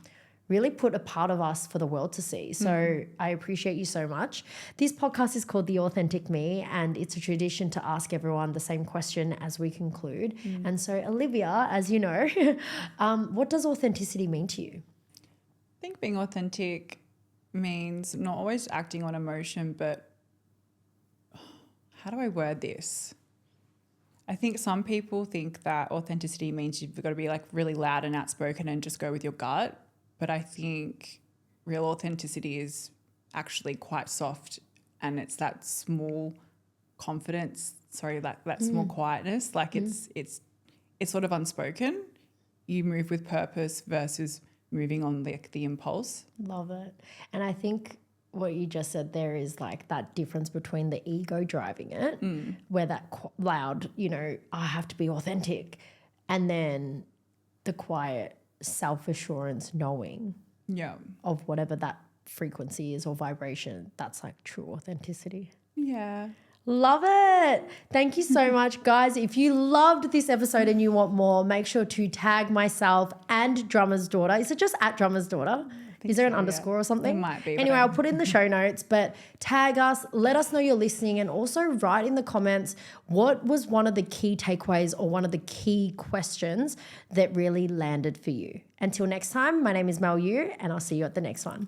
really put a part of us for the world to see. So I appreciate you so much. This podcast is called The Authentic Me, and it's a tradition to ask everyone the same question as we conclude. And so, Olivia, as you know, what does authenticity mean to you? I think being authentic means not always acting on emotion, but how do I word this? I think some people think that authenticity means you've got to be like really loud and outspoken and just go with your gut. But I think real authenticity is actually quite soft, and it's that small confidence. Sorry, that small quietness. Like it's sort of unspoken. You move with purpose versus moving on the impulse. Love it. And I think what you just said there is like that difference between the ego driving it, where that loud, I have to be authentic, and then the quiet self-assurance knowing of whatever that frequency is or vibration. That's like true authenticity. Yeah. Love it. Thank you so much, guys. If you loved this episode and you want more, make sure to tag myself and Drummer's Daughter. Is it just at Drummer's Daughter? Is there an underscore or something? It might be. Anyway, I'll put it in the show notes, but tag us, let us know you're listening, and also write in the comments what was one of the key takeaways or one of the key questions that really landed for you. Until next time, my name is Mel Yu, and I'll see you at the next one.